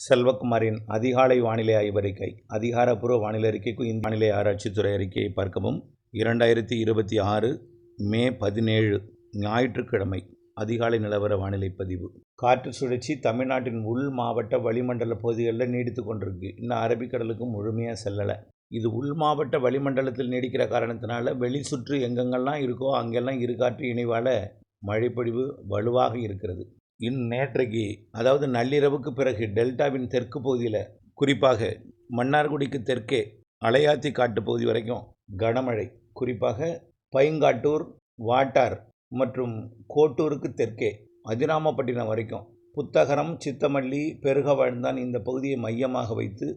செல்வகுமாரின் அதிகாலை வானிலை ஆய்வறிக்கை. அதிகாரப்பூர்வ வானிலை அறிக்கைக்கு இந்த வானிலை ஆராய்ச்சித்துறை அறிக்கையை பார்க்கவும். 2026 மே 17 ஞாயிற்றுக்கிழமை அதிகாலை நிலவர வானிலை பதிவு. காற்று சுழற்சி தமிழ்நாட்டின் உள் மாவட்ட வளிமண்டல பகுதிகளில் நீடித்து கொண்டிருக்கு. இன்னும் அரபிக்கடலுக்கு முழுமையாக செல்லலை. இது உள் மாவட்ட வளிமண்டலத்தில் நீடிக்கிற காரணத்தினால வெளி சுற்று எங்கெங்கெல்லாம் இருக்கோ அங்கெல்லாம் இருகாற்று இணைவால் மழைப்பொழிவு வலுவாக இருக்கிறது. நேற்றைக்கு அதாவது நள்ளிரவுக்கு பிறகு டெல்டாவின் தெற்கு பகுதியில் குறிப்பாக மன்னார்குடிக்கு தெற்கே அலையாத்தி காட்டு பகுதி வரைக்கும் கனமழை, குறிப்பாக பைங்காட்டூர், வாட்டார் மற்றும் கோட்டூருக்கு தெற்கே அதிராமப்பட்டினம் வரைக்கும் புத்தகரம், சித்தமல்லி, பெருகவாழ்ந்தான் இந்த பகுதியை மையமாக வைத்து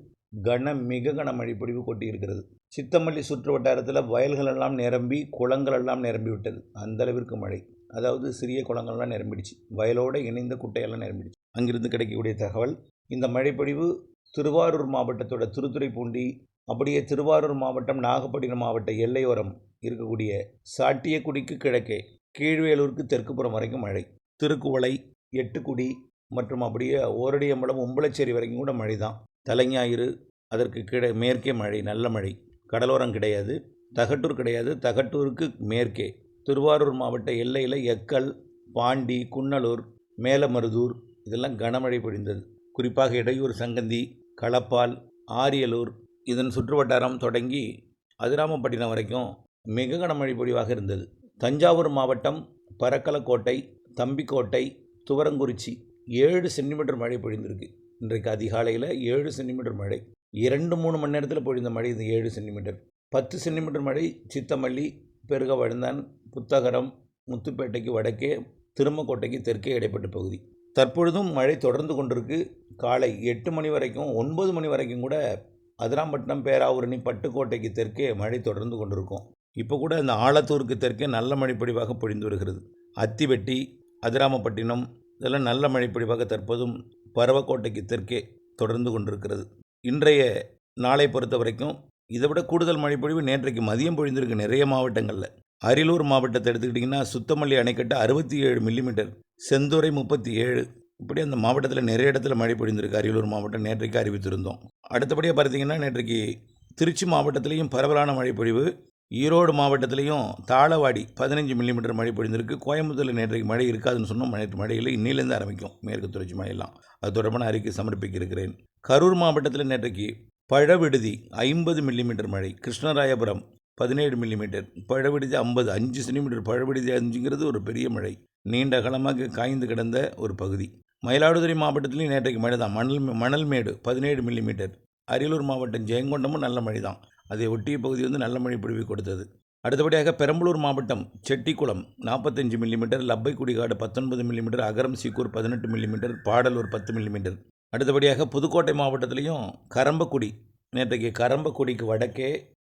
மிக கனமழை பொழிவு கொட்டியிருக்கிறது. சித்தமல்லி சுற்று வட்டாரத்தில் வயல்கள் எல்லாம் நிரம்பி குளங்கள் எல்லாம் நிரம்பி விட்டது. அந்த அளவிற்கு மழை, அதாவது சிறிய குளங்கள்லாம் நிரம்பிடுச்சு, வயலோடு இணைந்த குட்டையெல்லாம் நிரம்பிடுச்சு. அங்கிருந்து கிடைக்கக்கூடிய தகவல், இந்த மழைப்பொழிவு திருவாரூர் மாவட்டத்தோட திருத்துறைப்பூண்டி, அப்படியே திருவாரூர் மாவட்டம் நாகப்பட்டினம் மாவட்ட எல்லையோரம் இருக்கக்கூடிய சாட்டியக்குடிக்கு கிழக்கே கீழ்வேலூருக்கு தெற்குப்புறம் வரைக்கும் மழை, திருக்குவளை, எட்டுக்குடி மற்றும் அப்படியே ஓரடியம்பலம், உம்பளச்சேரி வரைக்கும் கூட மழை தான். தலைஞாயிறு அதற்கு மேற்கே மழை, நல்ல மழை. கடலோரம் கிடையாது, தகட்டூர் கிடையாது, தகட்டூருக்கு மேற்கே திருவாரூர் மாவட்ட எல்லையில் எக்கல், பாண்டி, குன்னலூர், மேலமருதூர் இதெல்லாம் கனமழை பொழிந்தது. குறிப்பாக இடையூர், சங்கந்தி, களப்பால், ஆரியலூர் இதன் சுற்றுவட்டாரம் தொடங்கி அதிராமப்பட்டினம் வரைக்கும் மிக கனமழை பொழிவாக இருந்தது. தஞ்சாவூர் மாவட்டம் பரக்கலக்கோட்டை, தம்பிக்கோட்டை, துவரங்குறிச்சி 7 சென்டிமீட்டர் மழை பொழிந்திருக்கு. இன்றைக்கு அதிகாலையில் 7 சென்டிமீட்டர் மழை. 2-3 மணி நேரத்தில் பொழிந்த மழை இது 7 சென்டிமீட்டர். 10 சென்டிமீட்டர் மழை சித்தமல்லி, பெருகவழுந்தான், புத்தகரம், முத்துப்பேட்டைக்கு வடக்கே, திருமக்கோட்டைக்கு தெற்கே இடைப்பட்ட பகுதி. தற்பொழுதும் மழை தொடர்ந்து கொண்டிருக்கு. காலை 8 மணி வரைக்கும் 9 மணி வரைக்கும் கூட அதிராம்பட்டினம், பேராவூரணி, பட்டுக்கோட்டைக்கு தெற்கே மழை தொடர்ந்து கொண்டிருக்கும். இப்போ கூட இந்த ஆலத்தூருக்கு தெற்கே நல்ல மழைப்பொழிவாக பொழிந்து வருகிறது. அத்திவெட்டி, அதிராமப்பட்டினம் இதெல்லாம் நல்ல மழைப்பொழிவாக தற்போதும் பரவக்கோட்டைக்கு தெற்கே தொடர்ந்து கொண்டிருக்கிறது. இன்றைய நாளை பொறுத்த வரைக்கும் இதை விட கூடுதல் மழைப்பொழிவு நேற்றைக்கு மதியம் பொழிந்திருக்கு நிறைய மாவட்டங்களில். அரியலூர் மாவட்டத்தை எடுத்துக்கிட்டிங்கன்னா சுத்தமல்லி அணைக்கட்டு 67 மில்லிமீட்டர், செந்துறை 37, இப்படி அந்த மாவட்டத்தில் நிறைய இடத்துல மழை பொழிந்திருக்கு. அரியலூர் மாவட்டம் நேற்றைக்கு அறிவித்திருந்தோம். அடுத்தபடியாக பார்த்தீங்கன்னா நேற்றைக்கு திருச்சி மாவட்டத்திலையும் பரவலான மழைப்பொழிவு, ஈரோடு மாவட்டத்திலையும் தாளவாடி 15 மில்லிமீட்டர் மழை பொழிந்திருக்கு. கோயம்புத்தூரில் நேற்றைக்கு மழை இருக்காதுன்னு சொன்னோம். நேற்று மழையில் இன்னிலேருந்து ஆரம்பிக்கும் மேற்கு தொடர்ச்சி மழையெல்லாம். அது தொடர்பான அறிக்கை சமர்ப்பிக்க இருக்கிறேன். கரூர் மாவட்டத்தில் நேற்றைக்கு பழவிடுதி 50 மில்லிமீட்டர் மழை, கிருஷ்ணராயபுரம் 17 மில்லிமீட்டர், பழவிடுதி 5 சென்டிமீட்டர். பழவிடுதி 5ங்கிறது ஒரு பெரிய மழை, நீண்ட காலமாக காய்ந்து கிடந்த ஒரு பகுதி. மயிலாடுதுறை மாவட்டத்திலையும் நேற்றைக்கு மழை தான், மணல்மேடு 17 மில்லிமீட்டர். அரியலூர் மாவட்டம் ஜெயங்கொண்டமும் நல்ல மழை தான், அதை ஒட்டிய பகுதி நல்ல மழை பொழிவு கொடுத்தது. அடுத்தபடியாக பெரம்பலூர் மாவட்டம் செட்டிக்குளம் 45 மில்லிமீட்டர், லப்பைக்குடிகாடு 19 மில்லிமீட்டர், அகரம் சீக்கூர் 18 மில்லிமீட்டர், பாடலூர் 10 மில்லிமீட்டர். அடுத்தபடியாக புதுக்கோட்டை மாவட்டத்திலையும் கரம்பக்குடி, நேற்றைக்கு கரம்பக்குடிக்கு வடக்கே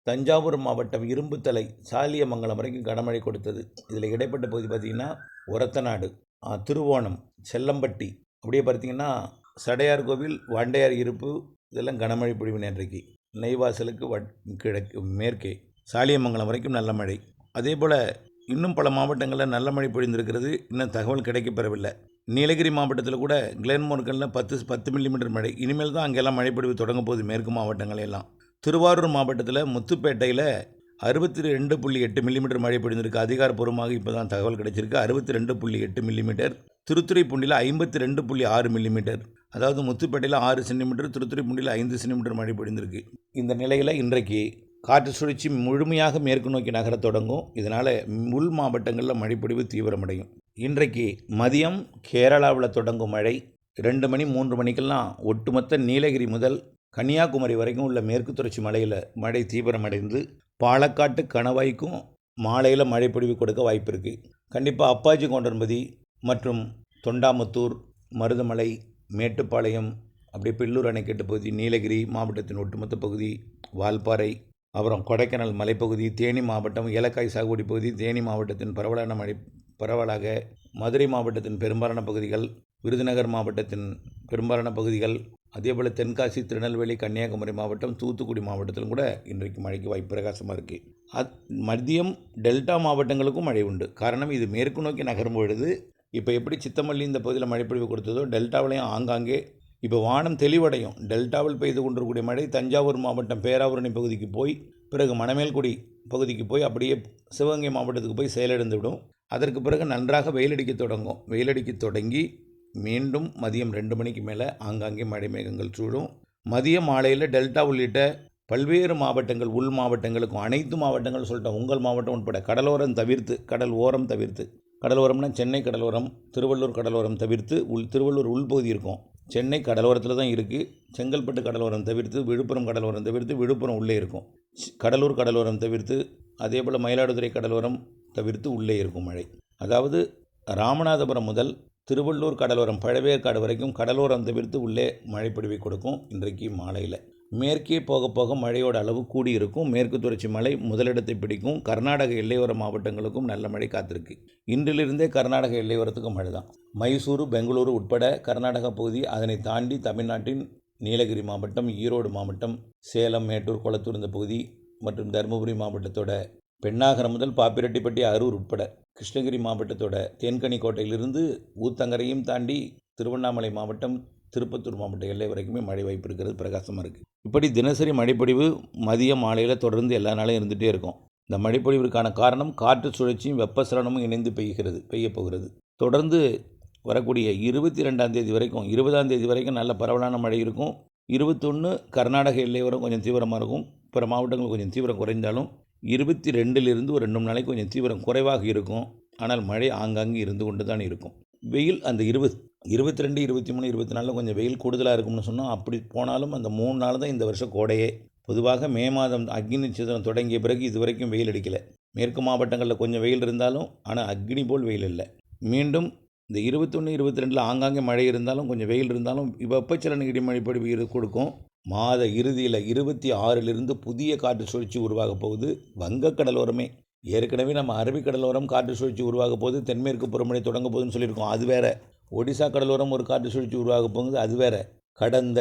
தஞ்சாவூர் மாவட்டம் இரும்புத்தலை, சாலியமங்கலம் வரைக்கும் கனமழை கொடுத்தது. இதில் இடைப்பட்ட பகுதி பார்த்திங்கன்னா ஒரத்தநாடு, திருவோணம், செல்லம்பட்டி, அப்படியே பார்த்திங்கன்னா சடையார் கோவில், வண்டையார் இருப்பு இதெல்லாம் கனமழை பொழிவு நேற்றைக்கு. நெய்வாசலுக்கு கிழக்கு மேற்கே சாலியமங்கலம் வரைக்கும் நல்ல மழை. அதே போல் இன்னும் பல மாவட்டங்களில் நல்ல மழை பொழிந்திருக்கிறது. இன்னும் தகவல் கிடைக்கப்பெறவில்லை. நீலகிரி மாவட்டத்தில் கூட கிளென்மோர்கனில் 10 மில்லிமீட்டர் மழை. இனிமேல் தான் அங்கெல்லாம் மழைப்பொழிவு தொடங்க போகுது மேற்கு மாவட்டங்களெல்லாம். திருவாரூர் மாவட்டத்தில் முத்துப்பேட்டையில் 62.8 மில்லிமீட்டர் மழை பொழிந்திருக்கு. அதிகாரப்பூர்வமாக இப்போ தான் தகவல் கிடைச்சிருக்கு. 62.8 மில்லிமீட்டர். திருத்துறைப்பூண்டியில் 52.6 மில்லிமீட்டர். அதாவது முத்துப்பேட்டையில் 6 சென்டிமீட்டர், திருத்துறைப்பூண்டியில் 5 சென்டிமீட்டர் மழை பொழிந்திருக்கு. இந்த நிலையில் இன்றைக்கு காற்று சுழற்சி முழுமையாக மேற்கு நோக்கி நகர தொடங்கும். இதனால் உள் மாவட்டங்களில் மழைப்பொழிவு தீவிரமடையும். இன்றைக்கு மதியம் கேரளாவில் தொடங்கும் மழை 2 மணி 3 மணிக்கெல்லாம் ஒட்டுமொத்த நீலகிரி முதல் கன்னியாகுமரி வரைக்கும் உள்ள மேற்கு தொடர்ச்சி மலையில் மழை தீவிரமடைந்து பாலக்காட்டு கணவாய்க்கும் மாலையில் மழைப்பொழிவு கொடுக்க வாய்ப்பு இருக்குது. கண்டிப்பாக அப்பாச்சி கொண்டன்பதி மற்றும் தொண்டாமுத்தூர், மருதமலை, மேட்டுப்பாளையம், அப்படியே பில்லூர் அணைக்கட்டு பகுதி, நீலகிரி மாவட்டத்தின் ஒட்டுமொத்த பகுதி, வால்பாறை, அப்புறம் கொடைக்கானல் மலைப்பகுதி, தேனி மாவட்டம் ஏலக்காய் சாகுபடி பகுதி, தேனி மாவட்டத்தின் பரவலாக மதுரை மாவட்டத்தின் பெரும்பாலான பகுதிகள், விருதுநகர் மாவட்டத்தின் பெரும்பாலான பகுதிகள், அதேபோல் தென்காசி, திருநெல்வேலி, கன்னியாகுமரி மாவட்டம், தூத்துக்குடி மாவட்டத்திலும் கூட இன்றைக்கு மழைக்கு வாய்ப்பு பிரகாசமாக இருக்குது. மதியம் டெல்டா மாவட்டங்களுக்கும் மழை உண்டு. காரணம், இது மேற்கு நோக்கி நகரும் பொழுது இப்போ எப்படி சித்தமல்லி இந்த பகுதியில் மழைப்பொழிவு கொடுத்ததோ டெல்டாவிலையும் ஆங்காங்கே இப்போ வானம் தெளிவடையும். டெல்டாவில் பெய்து கொண்டிருக்கக்கூடிய மழை தஞ்சாவூர் மாவட்டம் பேராவூரணி பகுதிக்கு போய் பிறகு மணமேல்குடி பகுதிக்கு போய் அப்படியே சிவகங்கை மாவட்டத்துக்கு போய் செயலிழந்து விடும். அதற்கு பிறகு நன்றாக வெயிலடிக்க தொடங்கும். வெயிலடிக்க தொடங்கி மீண்டும் மதியம் 2 மணிக்கு மேலே ஆங்காங்கே மழை மேகங்கள் சூழும். மதிய மாலையில் டெல்டா உள்ளிட்ட பல்வேறு மாவட்டங்கள், உள் மாவட்டங்களுக்கும் அனைத்து மாவட்டங்கள் சொல்லிட்டோம், உங்கள் மாவட்டம் உட்பட கடலோரம் தவிர்த்து, கடல் ஓரம் தவிர்த்து, கடலோரம்னா சென்னை கடலோரம், திருவள்ளூர் கடலோரம் தவிர்த்து திருவள்ளூர் உள்பகுதி இருக்கும். சென்னை கடலோரத்தில் தான் இருக்குது. செங்கல்பட்டு கடலோரம் தவிர்த்து, விழுப்புரம் கடலோரம் தவிர்த்து, விழுப்புரம் உள்ளே இருக்கும். கடலூர் கடலோரம் தவிர்த்து, அதே போல் மயிலாடுதுறை கடலோரம் தவிர்த்து உள்ளே இருக்கும் மழை. அதாவது ராமநாதபுரம் முதல் திருவள்ளூர் கடலோரம் பழவேற்காடு வரைக்கும் கடலோரம் தவிர்த்து உள்ளே மழைப்பொழிவை கொடுக்கும். இன்றைக்கு மாலையில் மேற்கே போக போக மழையோட அளவு கூடி இருக்கும். மேற்கு தொடர்ச்சி மலை முதலிடத்தை பிடிக்கும். கர்நாடக எல்லையோர மாவட்டங்களுக்கும் நல்ல மழை காத்திருக்கு. இன்றிலிருந்தே கர்நாடக எல்லையோரத்துக்கும் மழை தான். மைசூரு, பெங்களூரு உட்பட கர்நாடக பகுதி, அதனை தாண்டி தமிழ்நாட்டின் நீலகிரி மாவட்டம், ஈரோடு மாவட்டம், சேலம், மேட்டூர், கொளத்தூர் இந்த பகுதி மற்றும் தருமபுரி மாவட்டத்தோட பெண்ணாகரம் முதல் பாப்பிரெட்டிப்பட்டி, அரூர் உட்பட கிருஷ்ணகிரி மாவட்டத்தோட தேன்கனி கோட்டையிலிருந்து ஊத்தங்கரையும் தாண்டி திருவண்ணாமலை மாவட்டம், திருப்பத்தூர் மாவட்ட எல்லை வரைக்குமே மழை வாய்ப்பு இருக்கிறது. பிரகாசமாக இருக்குது. இப்படி தினசரி மழைப்பொழிவு மதியம் மாலையில் தொடர்ந்து எல்லா நாளும் இருந்துகிட்டே இருக்கும். இந்த மழைப்பொழிவிற்கான காரணம் காற்று சுழற்சியும் வெப்பசலனமும் இணைந்து பெய்ய போகிறது. தொடர்ந்து வரக்கூடிய 22ஆம் தேதி வரைக்கும், 20ஆம் தேதி வரைக்கும் நல்ல பரவலான மழை இருக்கும். 21 கர்நாடக எல்லையோரம் கொஞ்சம் தீவிரமாக இருக்கும். பிற மாவட்டங்கள் கொஞ்சம் தீவிரம் குறைந்தாலும் 22லிருந்து ஒரு 2 நாளைக்கு கொஞ்சம் தீவிரம் குறைவாக இருக்கும். ஆனால் மழை ஆங்காங்கே இருந்து கொண்டு தான் இருக்கும். வெயில் அந்த 22, 23, 24 கொஞ்சம் வெயில் கூடுதலாக இருக்கும்னு சொன்னோம். அப்படி போனாலும் அந்த 3 நாள் தான் இந்த வருஷம் கோடையே. பொதுவாக மே மாதம் அக்னி நட்சத்திரம் தொடங்கிய பிறகு இது வரைக்கும் வெயில் அடிக்கலை. மேற்கு மாவட்டங்களில் கொஞ்சம் வெயில் இருந்தாலும் ஆனால் அக்னி போல் வெயில் இல்லை. மீண்டும் இந்த 21, 22 ஆங்காங்கே மழை இருந்தாலும் கொஞ்சம் வெயில் இருந்தாலும் வெப்பச்சலன இடிமழை பொழிவு கொடுக்கும். மாத இறுதியில் 26லிருந்து புதிய காற்று சுழற்சி உருவாக போகுது. வங்கக்கடலோரமே ஏற்கனவே நம்ம அரபிக்கடலோரம் காற்று சுழற்சி உருவாக போகுது. தென்மேற்கு பருவமழை தொடங்க போகுதுன்னு சொல்லியிருக்கோம். அது வேற. ஒடிசா கடலோரம் ஒரு காற்று சுழற்சி உருவாக போகுது. அது வேற. கடந்த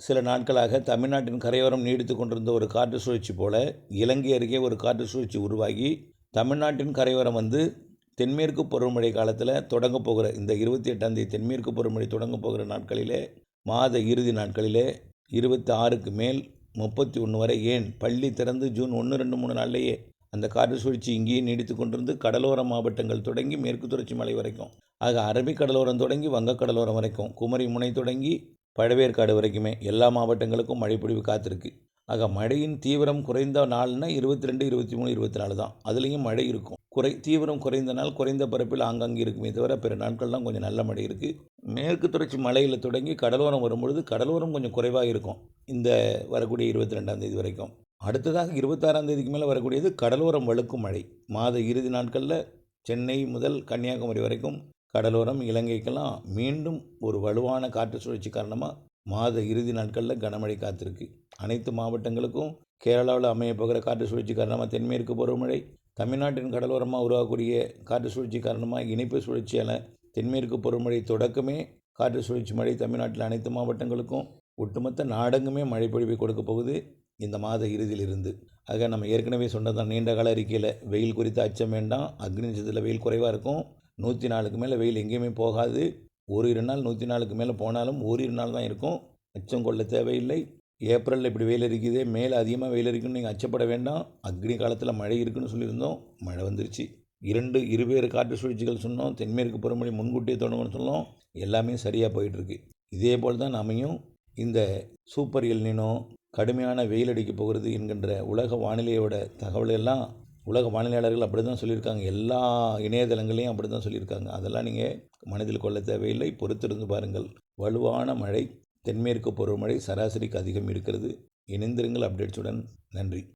சில நாட்களாக தமிழ்நாட்டின் கரையோரம் நீடித்து கொண்டிருந்த ஒரு காற்று சுழற்சி போல இலங்கை அருகே ஒரு காற்று சுழற்சி உருவாகி தமிழ்நாட்டின் கரையோரம் வந்து தென்மேற்கு பருவமழை காலத்தில் தொடங்க போகிற இந்த 28ஆம் தேதி தென்மேற்கு பருவமழை தொடங்க போகிற நாட்களிலே, மாத இறுதி நாட்களிலே 26க்கு மேல் 31 வரை, ஏன் பள்ளி திறந்து ஜூன் 1, 2, 3 நாள்லேயே அந்த காற்று சுழற்சி இங்கேயே நீடித்து கொண்டிருந்து கடலோர மாவட்டங்கள் தொடங்கி மேற்கு தொடர்ச்சி மலை வரைக்கும், ஆக அரபிக்கடலோரம் தொடங்கி வங்கக்கடலோரம் வரைக்கும், குமரி முனை தொடங்கி பழவேற்காடு வரைக்குமே எல்லா மாவட்டங்களுக்கும் மழைப்பொழிவு காத்திருக்கு. ஆக மழையின் தீவிரம் குறைந்த நாள்னா 22, 23, 24 தான். அதுலேயும் மழை இருக்கும். தீவிரம் குறைந்த நாள் குறைந்த பரப்பில் ஆங்காங்கே இருக்குமே தவிர பிற நாட்கள்லாம் கொஞ்சம் நல்ல மழை இருக்குது. மேற்கு தொடர்ச்சி மலையில் தொடங்கி கடலோரம் வரும்பொழுது கடலோரம் கொஞ்சம் குறைவாக இருக்கும் இந்த வரக்கூடிய 22ஆம் தேதி வரைக்கும். அடுத்ததாக 26ஆம் தேதிக்கு மேலே வரக்கூடியது கடலோரம் வழுக்கும் மழை. மாத இறுதி நாட்களில் சென்னை முதல் கன்னியாகுமரி வரைக்கும் கடலோரம் இலங்கைக்கெல்லாம் மீண்டும் ஒரு வலுவான காற்று சுழற்சி காரணமாக மாத இறுதி நாட்களில் கனமழை காத்திருக்கு. அனைத்து மாவட்டங்களுக்கும் கேரளாவில் அமைய போகிற காற்று சுழற்சி காரணமாக தென்மேற்கு பருவமழை, தமிழ்நாட்டின் கடலோரமாக உருவாகக்கூடிய காற்று சுழற்சி காரணமாக இணைப்பு சுழற்சியான தென்மேற்கு பருவமழை தொடக்கமே காற்று சுழற்சி மழை தமிழ்நாட்டில் அனைத்து மாவட்டங்களுக்கும் ஒட்டுமொத்த நாடெங்குமே மழை பொழிவை கொடுக்க போகுது இந்த மாத இறுதியிலிருந்து. ஆக நம்ம ஏற்கனவே சொன்னதான் நீண்ட கால அறிக்கையில் வெயில் குறித்த அச்சம் வேண்டாம். அக்னி நட்சத்திரத்தில் வெயில் குறைவாக இருக்கும். 104க்கு மேலே வெயில் எங்கேயுமே போகாது. ஓரிரு நாள் 104க்கு மேலே போனாலும் ஓரிரு நாள் தான் இருக்கும். அச்சம் கொள்ள தேவையில்லை. ஏப்ரலில் இப்படி வெயில் இருக்குதே, மேலே அதிகமாக வெயில் இருக்குன்னு நீங்கள் அச்சப்பட வேண்டாம். அக்னி காலத்தில் மழை இருக்குன்னு சொல்லியிருந்தோம், மழை வந்துருச்சு. இருவேறு காற்று சுழற்சிகள் சொன்னோம். தென்மேற்கு பருவமழை முன்கூட்டியே தொடங்குன்னு சொன்னோம். எல்லாமே சரியாக போயிட்டுருக்கு. இதே போல் தான் நம்மையும் இந்த சூப்பர் எல்னினோ, கடுமையான வெயில் அடிக்க போகிறது என்கின்ற உலக வானிலையோட தகவலெல்லாம் உலக வானிலையாளர்கள் அப்படி தான் சொல்லியிருக்காங்க. எல்லா இணையதளங்களையும் அப்படி தான் சொல்லியிருக்காங்க. அதெல்லாம் நீங்கள் மனதில் கொள்ள தேவையில்லை. பொறுத்திருந்து பாருங்கள். வலுவான மழை தென்மேற்கு பருவமழை சராசரிக்கு அதிகம் இருக்கிறது. இணைந்திருங்கள் அப்டேட்ஸுடன். நன்றி.